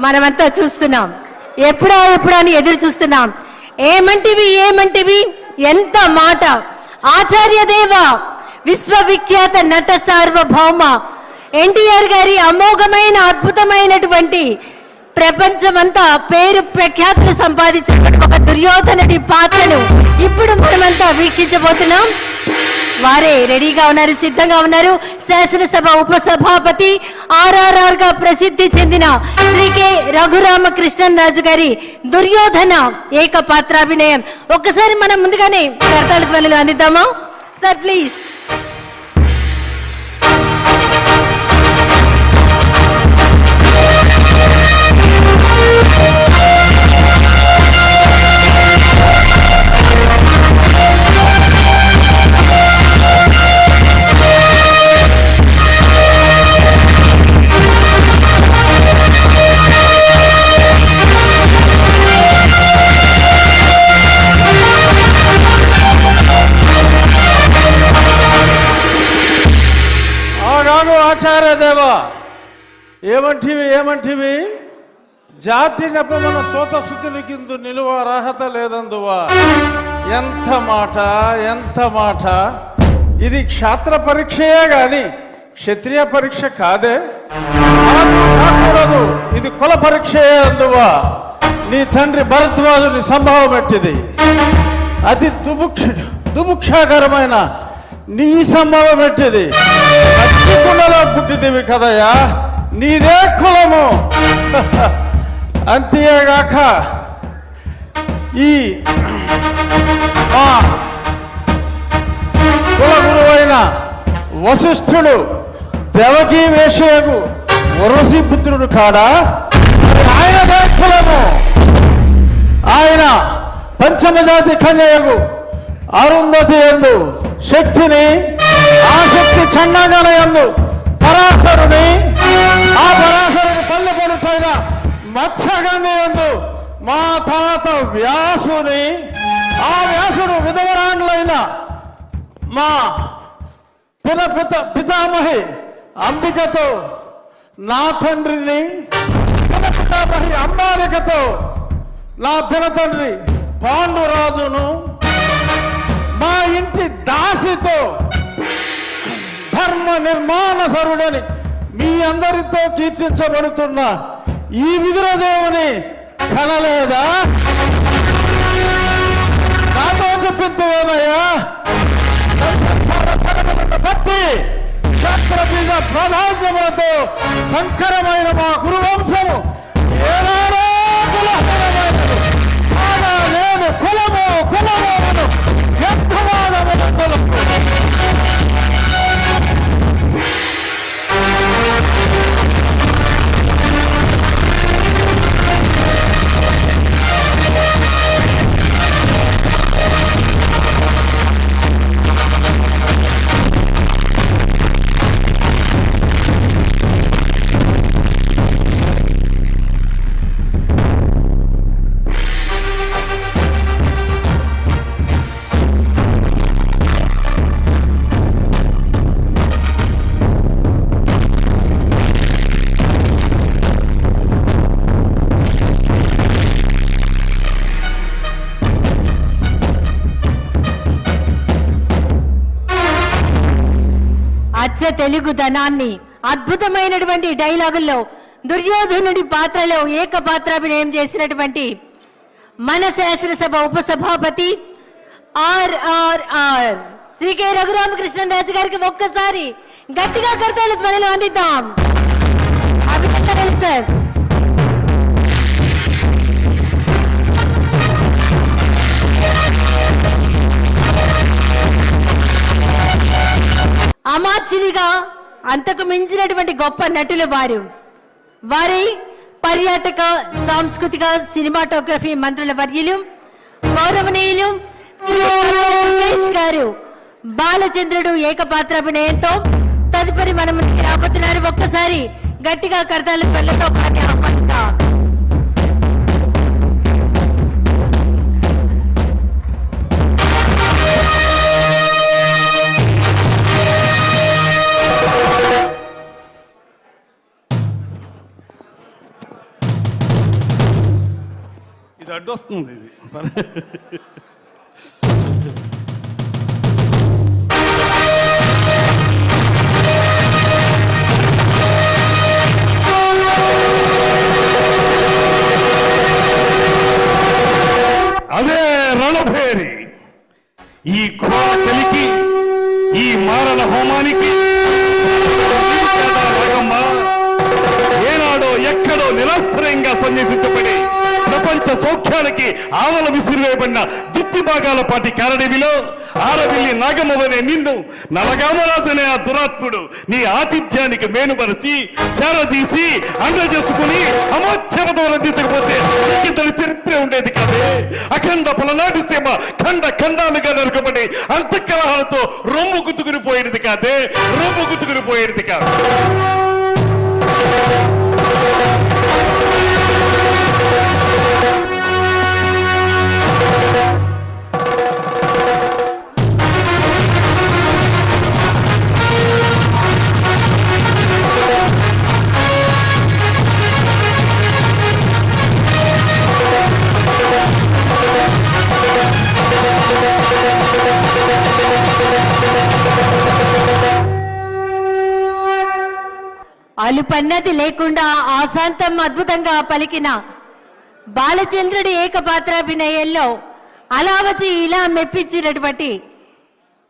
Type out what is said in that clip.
మనమంతా చూస్తున్నాం. ఎప్పుడా అని ఎదురు చూస్తున్నాం. ఏమంటివి ఎంత మాట. ఆచార్య దేవ విశ్వవిఖ్యాత నట సార్వభౌమ ఎన్టీఆర్ గారి అమోఘమైన అద్భుతమైనటువంటి ప్రపంచమంతా పేరు ప్రఖ్యాతులు సంపాదించినటువంటి ఒక దుర్యోధనుడి పాత్రను ఇప్పుడు మనమంతా వీక్షించబోతున్నాం. వారే రెడీగా ఉన్నారు, సిద్ధంగా ఉన్నారు. శాసనసభ ఉపసభాపతి ఆర్ఆర్ఆర్ గా ప్రసిద్ధి చెందిన శ్రీ కె రఘురామకృష్ణన్ రాజు గారి దుర్యోధన ఏకపాత్రాభినయం. ఒక్కసారి మనం ముందుగానే కర్తాల ధ్వనులు అందిద్దామా సార్, ప్లీజ్. ఆచార్య దేవ ఏమంటివి జాతి నెపమన సోత శుద్ధుని కింద నిలువ అర్హత లేదందువా. ఎంత మాట. ఇది క్షాత్ర పరీక్షయే గాని క్షత్రియ పరీక్ష కాదే, కాకూడదు. ఇది కుల పరీక్షయే అందువా. నీ తండ్రి భరద్వాజుని సంభవం ఎట్టిది. అతి దుముక్షాకరమైన నీ సంభవం ఎట్టిది. కులలో పుట్టిదివి కదయ్యా, నీదే కులము. అంతేగాక ఈ మా కుల గురువైన వశిష్ఠుడు దేవకీ వేషయకు వరసి పుత్రుడు కాడా, ఆయనదే కులము. ఆయన పంచమజాతి కన్యకు అరుంధతి యందు శక్తిని, ఆ శక్తి చండాగల యందు పరాశరుని, ఆ పరాశరుని పల్లె పడుతైన మత్స్యగంధి యందు మా తాత వ్యాసుని, ఆ వ్యాసుడు విధవరాండ్లైన మా పితామహి అంబికతో, నా తండ్రిని పితామహి అంబాలికతో, నా పినతండ్రి పాండురాజును, మా ఇంటి దాసితో ధర్మ నిర్మాణ సరుడని మీ అందరితో కీర్తించబడుతున్న ఈ విదురదేవుని కనలేదా? నాతో చెప్పిందేమయ్యా. బట్టి శాస్త్రబీజ ప్రాధాన్యములతో సంకరమైన మా గురువంశము ఏనాడో కులహీనమైనది. నేను కులము వ్యర్థవాదములు. తెలుగుదనాన్ని అద్భుతమైనటువంటి డైలాగుల్లో దుర్యోధనుడి పాత్రలో ఏకపాత్రాభినయం చేసినటువంటి మన శాసనసభ ఉపసభాపతి ఆర్ఆర్ఆర్ శ్రీ కె రఘురామకృష్ణన్ రాజు గారికి ఒక్కసారి గట్టిగా కర్తాల ధ్వనులు అందిద్దాం. అభినందనలు సార్. అమాత్యునిగా అంతకు మించినటువంటి గొప్ప నటులు వారి పర్యాటక సాంస్కృతిక సినిమాటోగ్రఫీ మంత్రుల వర్యులు గౌరవనీయులు గారు బాలచంద్రుడు ఏకపాత్రాభినయంతో తదుపరి మన ముందుకు రాబోతున్నారు. ఒక్కసారి గట్టిగా కర్తాల పళ్ళతో ఆహ్వానిద్దాం. ఇది అడ్డొస్తుంది ఇది. అదే రణభేరి. ఈ ఘోర కలికి, ఈ మారణ హోమానికి ఏనాడో ఎక్కడో నిరాశ్రయంగా సన్యాసించబడి ప్రపంచ సౌఖ్యానికి ఆవల విసిరివేయబడిన దుప్పి భాగాల పాటి కారడివిలో ఆరవిల్లి నాగమ్మవనే నిన్ను నలగామరాజనే ఆ దురాత్ముడు నీ ఆతిథ్యానికి మేనుపరిచి చేరదీసి అండ చేసుకుని అమోక్షమతం అందించకపోతే ఇంతటి చరిత్ర ఉండేది కాదే. అఖండ పలనాటి సీమ ఖండ ఖండాలుగా నరకబడి అంతఃకలహాలతో రొమ్ము గుతుకుని పోయేది కాదే, రొమ్ము గుతుకుని పోయేది కాదు. అలుపన్నది లేకుండా ఆశాంతం అద్భుతంగా పలికిన బాలచంద్రుడి ఏకపాత్రాభినయంలో అలా వచ్చి ఇలా మెప్పించినటువంటి